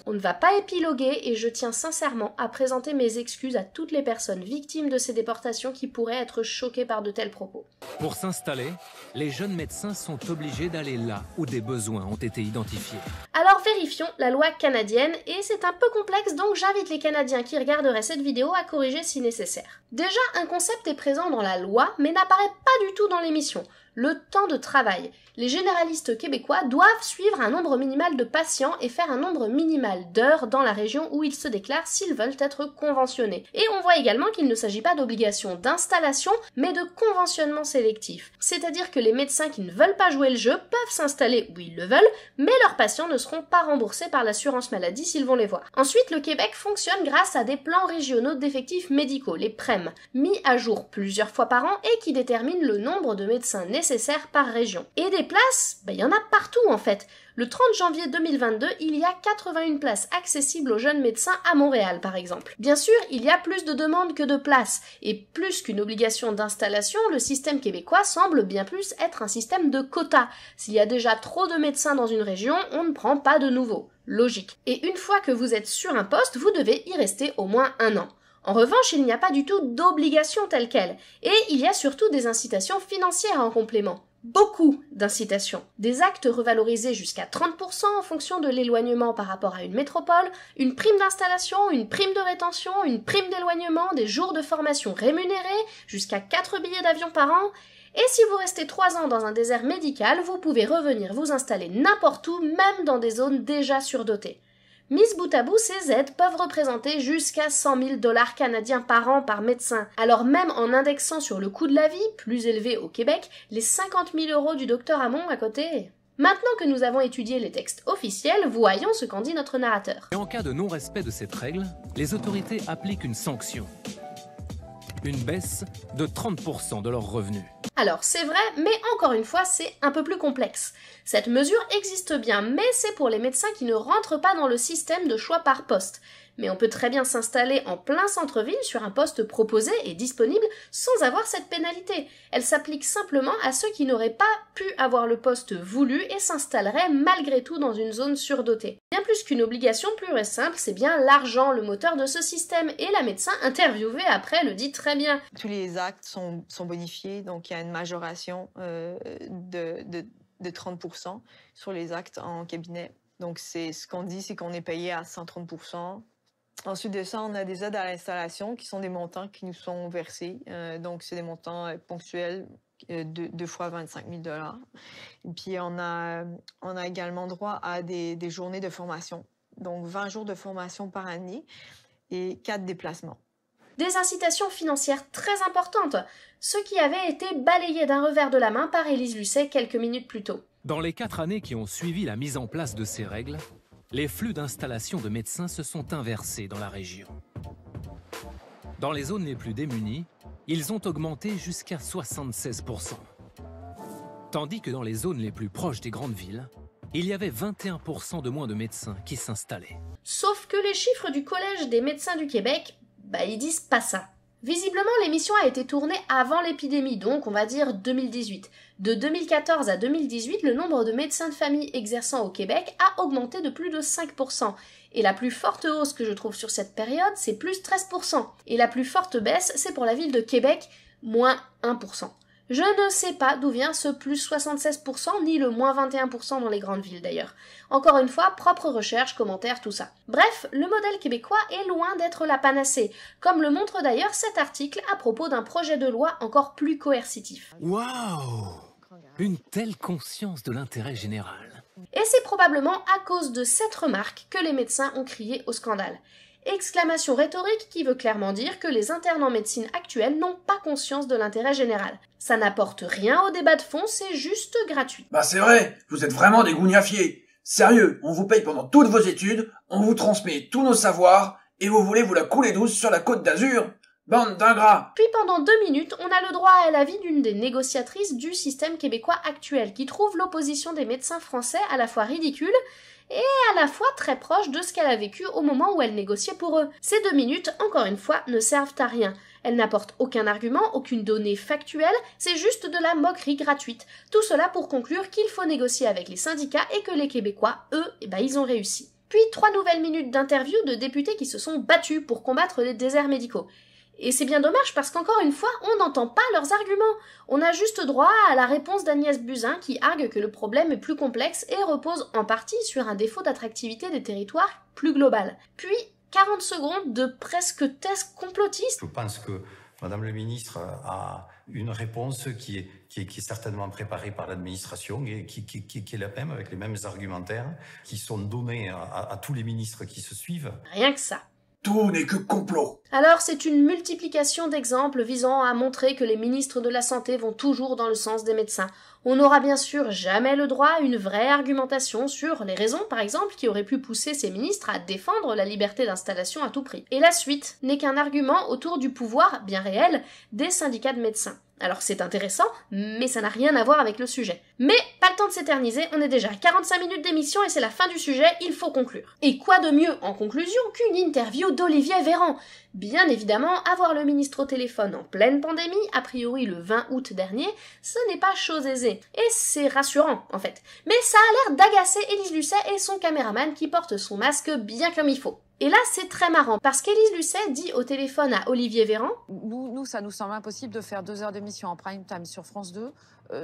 On ne va pas épiloguer et je tiens sincèrement à présenter mes excuses à toutes les personnes victimes de ces déportations qui pourraient être choquées par de tels propos. Pour s'installer, les jeunes médecins sont obligés d'aller là où des besoins ont été identifiés. Alors vérifions la loi canadienne, et c'est un peu complexe donc j'invite les Canadiens qui regarderaient cette vidéo à corriger si nécessaire. Déjà, un concept est présent dans la loi mais n'apparaît pas du tout dans l'émission. Le temps de travail. Les généralistes québécois doivent suivre un nombre minimal de patients et faire un nombre minimal d'heures dans la région où ils se déclarent s'ils veulent être conventionnés. Et on voit également qu'il ne s'agit pas d'obligation d'installation, mais de conventionnement sélectif. C'est-à-dire que les médecins qui ne veulent pas jouer le jeu peuvent s'installer où ils le veulent, mais leurs patients ne seront pas remboursés par l'assurance maladie s'ils vont les voir. Ensuite, le Québec fonctionne grâce à des plans régionaux d'effectifs médicaux, les PREM, mis à jour plusieurs fois par an et qui déterminent le nombre de médecins nécessaires nécessaires par région. Et des places, il y en a partout en fait. Le 30 janvier 2022, il y a 81 places accessibles aux jeunes médecins à Montréal par exemple. Bien sûr, il y a plus de demandes que de places, et plus qu'une obligation d'installation, le système québécois semble bien plus être un système de quotas. S'il y a déjà trop de médecins dans une région, on ne prend pas de nouveaux. Logique. Et une fois que vous êtes sur un poste, vous devez y rester au moins 1 an. En revanche, il n'y a pas du tout d'obligation telle quelle, et il y a surtout des incitations financières en complément. Beaucoup d'incitations. Des actes revalorisés jusqu'à 30% en fonction de l'éloignement par rapport à une métropole, une prime d'installation, une prime de rétention, une prime d'éloignement, des jours de formation rémunérés, jusqu'à 4 billets d'avion par an. Et si vous restez 3 ans dans un désert médical, vous pouvez revenir vous installer n'importe où, même dans des zones déjà surdotées. Mises bout à bout, ces aides peuvent représenter jusqu'à 100 000 $ canadiens par an par médecin. Alors même en indexant sur le coût de la vie, plus élevé au Québec, les 50 000 € du docteur Hamon à côté. Maintenant que nous avons étudié les textes officiels, voyons ce qu'en dit notre narrateur. Et en cas de non-respect de cette règle, les autorités appliquent une sanction. Une baisse de 30% de leurs revenus. Alors, c'est vrai, mais encore une fois, c'est un peu plus complexe. Cette mesure existe bien, mais c'est pour les médecins qui ne rentrent pas dans le système de choix par poste. Mais on peut très bien s'installer en plein centre-ville sur un poste proposé et disponible sans avoir cette pénalité. Elle s'applique simplement à ceux qui n'auraient pas pu avoir le poste voulu et s'installeraient malgré tout dans une zone surdotée. Bien plus qu'une obligation pure et simple, c'est bien l'argent le moteur de ce système, et la médecin interviewée après le dit très bien. Tous les actes sont bonifiés, donc il y a une majoration de 30% sur les actes en cabinet. Donc c'est ce qu'on dit, c'est qu'on est payé à 130%. Ensuite de ça, on a des aides à l'installation qui sont des montants qui nous sont versés. Donc, c'est des montants ponctuels, 2 fois 25 000 $. Et puis, on a également droit à des journées de formation. Donc, 20 jours de formation par année et 4 déplacements. Des incitations financières très importantes, ce qui avait été balayé d'un revers de la main par Élise Lucet quelques minutes plus tôt. Dans les 4 années qui ont suivi la mise en place de ces règles, les flux d'installation de médecins se sont inversés dans la région. Dans les zones les plus démunies, ils ont augmenté jusqu'à 76%. Tandis que dans les zones les plus proches des grandes villes, il y avait 21% de moins de médecins qui s'installaient. Sauf que les chiffres du Collège des médecins du Québec, ils disent pas ça. Visiblement, l'émission a été tournée avant l'épidémie, donc on va dire 2018. De 2014 à 2018, le nombre de médecins de famille exerçant au Québec a augmenté de plus de 5%. Et la plus forte hausse que je trouve sur cette période, c'est plus 13%. Et la plus forte baisse, c'est pour la ville de Québec, moins 1%. Je ne sais pas d'où vient ce plus 76%, ni le moins 21% dans les grandes villes d'ailleurs. Encore une fois, propre recherche, commentaires, tout ça. Bref, le modèle québécois est loin d'être la panacée, comme le montre d'ailleurs cet article à propos d'un projet de loi encore plus coercitif. Waouh! Une telle conscience de l'intérêt général. Et c'est probablement à cause de cette remarque que les médecins ont crié au scandale. Exclamation rhétorique qui veut clairement dire que les internes en médecine actuels n'ont pas conscience de l'intérêt général. Ça n'apporte rien au débat de fond, c'est juste gratuit. C'est vrai, vous êtes vraiment des gougnafiers. Sérieux, on vous paye pendant toutes vos études, on vous transmet tous nos savoirs, et vous voulez vous la couler douce sur la Côte d'Azur? Bande d'ingrats! Puis pendant 2 minutes, on a le droit à l'avis d'une des négociatrices du système québécois actuel, qui trouve l'opposition des médecins français à la fois ridicule et à la fois très proche de ce qu'elle a vécu au moment où elle négociait pour eux. Ces 2 minutes, encore une fois, ne servent à rien. Elles n'apportent aucun argument, aucune donnée factuelle, c'est juste de la moquerie gratuite. Tout cela pour conclure qu'il faut négocier avec les syndicats et que les Québécois, eux, ils ont réussi. Puis 3 nouvelles minutes d'interview de députés qui se sont battus pour combattre les déserts médicaux. Et c'est bien dommage parce qu'encore une fois, on n'entend pas leurs arguments. On a juste droit à la réponse d'Agnès Buzyn qui argue que le problème est plus complexe et repose en partie sur un défaut d'attractivité des territoires plus global. Puis 40 secondes de presque thèse complotiste. Je pense que Madame le ministre a une réponse qui est certainement préparée par l'administration et qui est la même, avec les mêmes argumentaires qui sont donnés à tous les ministres qui se suivent. Rien que ça. Tout n'est que complot. Alors c'est une multiplication d'exemples visant à montrer que les ministres de la Santé vont toujours dans le sens des médecins. On n'aura bien sûr jamais le droit à une vraie argumentation sur les raisons, par exemple, qui auraient pu pousser ces ministres à défendre la liberté d'installation à tout prix. Et la suite n'est qu'un argument autour du pouvoir, bien réel, des syndicats de médecins. Alors c'est intéressant, mais ça n'a rien à voir avec le sujet. Mais pas le temps de s'éterniser, on est déjà à 45 minutes d'émission et c'est la fin du sujet, il faut conclure. Et quoi de mieux en conclusion qu'une interview d'Olivier Véran? Bien évidemment, avoir le ministre au téléphone en pleine pandémie, a priori le 20 août dernier, ce n'est pas chose aisée. Et c'est rassurant, en fait. Mais ça a l'air d'agacer Élise Lucet et son caméraman qui porte son masque bien comme il faut. Et là, c'est très marrant, parce qu'Élise Lucet dit au téléphone à Olivier Véran « Nous, ça nous semble impossible de faire 2 heures d'émission en prime time sur France 2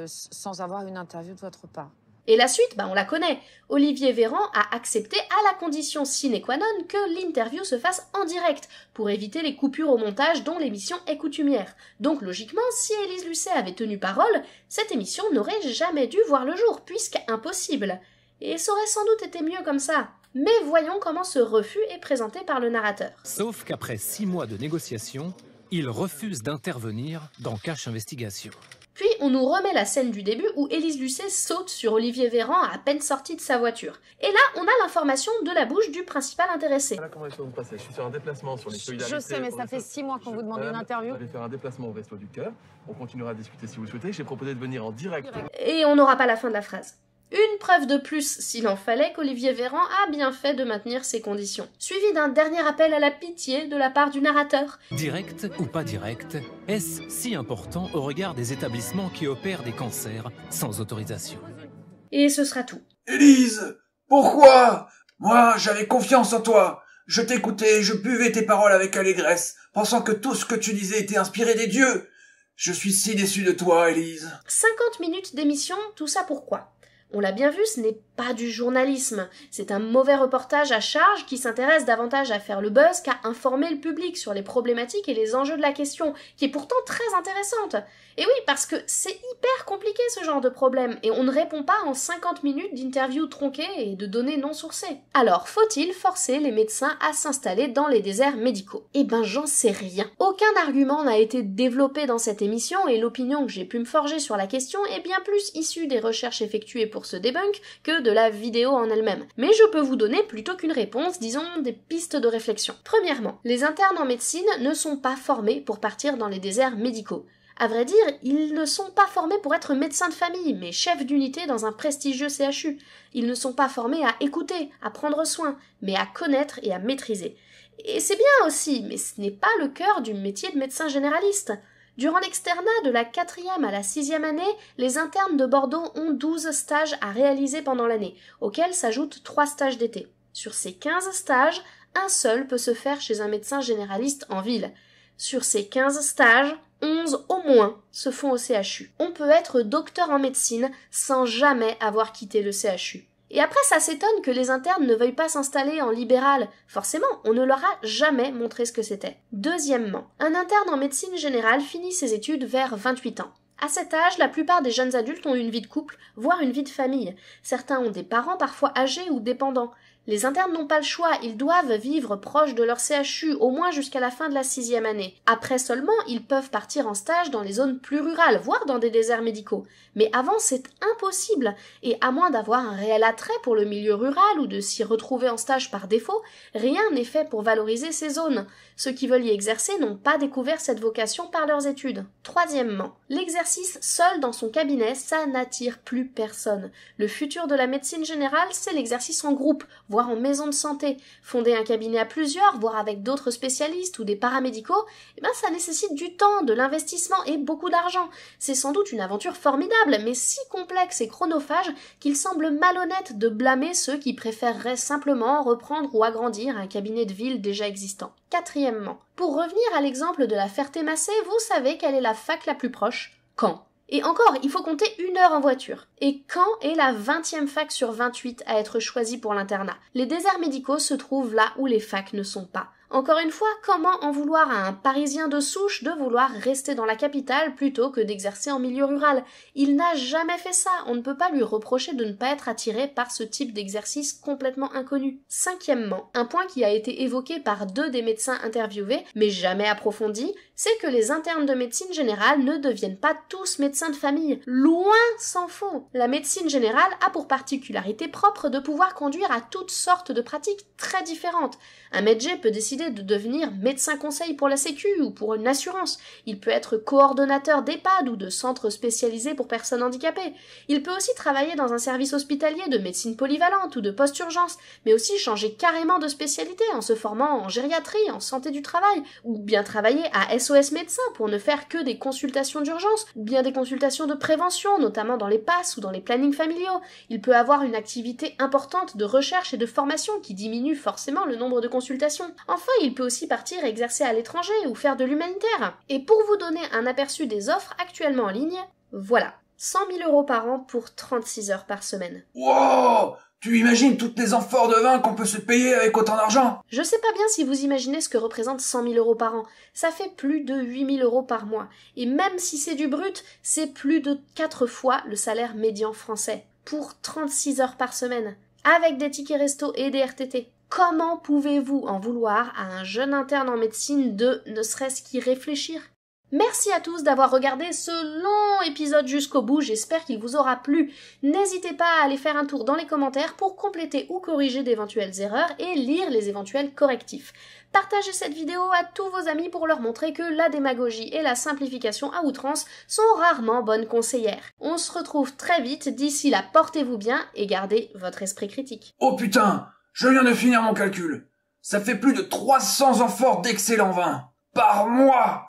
sans avoir une interview de votre part. » Et la suite, on la connaît. Olivier Véran a accepté à la condition sine qua non que l'interview se fasse en direct, pour éviter les coupures au montage dont l'émission est coutumière. Donc logiquement, si Élise Lucet avait tenu parole, cette émission n'aurait jamais dû voir le jour, puisque impossible. Et ça aurait sans doute été mieux comme ça. Mais voyons comment ce refus est présenté par le narrateur. Sauf qu'après 6 mois de négociations, il refuse d'intervenir dans Cache Investigation. Puis on nous remet la scène du début où Élise Lucet saute sur Olivier Véran à peine sorti de sa voiture. Et là, on a l'information de la bouche du principal intéressé. Voilà comment les choses vont passer. Je suis sur un déplacement sur les solidarités. Je sais, mais ça fait 6 mois qu'on vous demande une interview. Je vais faire un déplacement au Resto du Cœur. On continuera à discuter si vous le souhaitez. J'ai proposé de venir en direct. Et on n'aura pas la fin de la phrase. Une preuve de plus, s'il en fallait, qu'Olivier Véran a bien fait de maintenir ses conditions. Suivi d'un dernier appel à la pitié de la part du narrateur. Direct ou pas direct, est-ce si important au regard des établissements qui opèrent des cancers sans autorisation? Et ce sera tout. Élise, pourquoi? Moi, j'avais confiance en toi. Je t'écoutais, je buvais tes paroles avec allégresse, pensant que tout ce que tu disais était inspiré des dieux. Je suis si déçu de toi, Élise. 50 minutes d'émission, tout ça pourquoi? On l'a bien vu, ce n'est pas du journalisme. C'est un mauvais reportage à charge qui s'intéresse davantage à faire le buzz qu'à informer le public sur les problématiques et les enjeux de la question, qui est pourtant très intéressante. Et oui, parce que c'est hyper compliqué ce genre de problème, et on ne répond pas en 50 minutes d'interviews tronquées et de données non sourcées. Alors, faut-il forcer les médecins à s'installer dans les déserts médicaux? Eh ben, j'en sais rien. Aucun argument n'a été développé dans cette émission, et l'opinion que j'ai pu me forger sur la question est bien plus issue des recherches effectuées pour ce debunk que de la vidéo en elle-même. Mais je peux vous donner plutôt qu'une réponse, disons des pistes de réflexion. Premièrement, les internes en médecine ne sont pas formés pour partir dans les déserts médicaux. À vrai dire, ils ne sont pas formés pour être médecins de famille, mais chefs d'unité dans un prestigieux CHU. Ils ne sont pas formés à écouter, à prendre soin, mais à connaître et à maîtriser. Et c'est bien aussi, mais ce n'est pas le cœur du métier de médecin généraliste. Durant l'externat de la 4e à la 6e année, les internes de Bordeaux ont 12 stages à réaliser pendant l'année, auxquels s'ajoutent 3 stages d'été. Sur ces 15 stages, un seul peut se faire chez un médecin généraliste en ville. Sur ces 15 stages, 11 au moins se font au CHU. On peut être docteur en médecine sans jamais avoir quitté le CHU. Et après, ça s'étonne que les internes ne veuillent pas s'installer en libéral. Forcément, on ne leur a jamais montré ce que c'était. Deuxièmement, un interne en médecine générale finit ses études vers 28 ans. À cet âge, la plupart des jeunes adultes ont une vie de couple, voire une vie de famille. Certains ont des parents parfois âgés ou dépendants. Les internes n'ont pas le choix, ils doivent vivre proche de leur CHU, au moins jusqu'à la fin de la 6e année. Après seulement, ils peuvent partir en stage dans les zones plus rurales, voire dans des déserts médicaux. Mais avant, c'est impossible, et à moins d'avoir un réel attrait pour le milieu rural ou de s'y retrouver en stage par défaut, rien n'est fait pour valoriser ces zones. Ceux qui veulent y exercer n'ont pas découvert cette vocation par leurs études. Troisièmement, l'exercice seul dans son cabinet, ça n'attire plus personne. Le futur de la médecine générale, c'est l'exercice en groupe, voire en maison de santé. Fonder un cabinet à plusieurs, voire avec d'autres spécialistes ou des paramédicaux, ça nécessite du temps, de l'investissement et beaucoup d'argent. C'est sans doute une aventure formidable, mais si complexe et chronophage qu'il semble malhonnête de blâmer ceux qui préféreraient simplement reprendre ou agrandir un cabinet de ville déjà existant. Quatrièmement, pour revenir à l'exemple de la Ferté-Macé, vous savez quelle est la fac la plus proche? Caen. Et encore, il faut compter 1 heure en voiture. Et Caen est la 20e fac sur 28 à être choisie pour l'internat. Les déserts médicaux se trouvent là où les facs ne sont pas. Encore une fois, comment en vouloir à un Parisien de souche de vouloir rester dans la capitale plutôt que d'exercer en milieu rural? Il n'a jamais fait ça, on ne peut pas lui reprocher de ne pas être attiré par ce type d'exercice complètement inconnu. Cinquièmement, un point qui a été évoqué par 2 des médecins interviewés, mais jamais approfondi, c'est que les internes de médecine générale ne deviennent pas tous médecins de famille. Loin s'en faut. La médecine générale a pour particularité propre de pouvoir conduire à toutes sortes de pratiques très différentes. Un médecin peut décider décider de devenir médecin conseil pour la Sécu ou pour une assurance. Il peut être coordonnateur d'EHPAD ou de centre spécialisé pour personnes handicapées. Il peut aussi travailler dans un service hospitalier de médecine polyvalente ou de post-urgence, mais aussi changer carrément de spécialité en se formant en gériatrie, en santé du travail, ou bien travailler à SOS médecin pour ne faire que des consultations d'urgence, ou bien des consultations de prévention, notamment dans les PASS ou dans les plannings familiaux. Il peut avoir une activité importante de recherche et de formation qui diminue forcément le nombre de consultations. Enfin, il peut aussi partir exercer à l'étranger ou faire de l'humanitaire. Et pour vous donner un aperçu des offres actuellement en ligne, voilà, 100 000 € par an pour 36 heures par semaine. Wow! Tu imagines toutes les amphores de vin qu'on peut se payer avec autant d'argent? Je sais pas bien si vous imaginez ce que représente 100 000 € par an. Ça fait plus de 8 000 € par mois. Et même si c'est du brut, c'est plus de 4 fois le salaire médian français. Pour 36 heures par semaine. Avec des tickets resto et des RTT. Comment pouvez-vous en vouloir à un jeune interne en médecine de ne serait-ce qu'y réfléchir? Merci à tous d'avoir regardé ce long épisode jusqu'au bout, j'espère qu'il vous aura plu. N'hésitez pas à aller faire un tour dans les commentaires pour compléter ou corriger d'éventuelles erreurs et lire les éventuels correctifs. Partagez cette vidéo à tous vos amis pour leur montrer que la démagogie et la simplification à outrance sont rarement bonnes conseillères. On se retrouve très vite, d'ici là portez-vous bien et gardez votre esprit critique. Oh putain, je viens de finir mon calcul. Ça fait plus de 300 amphores d'excellent vin par mois.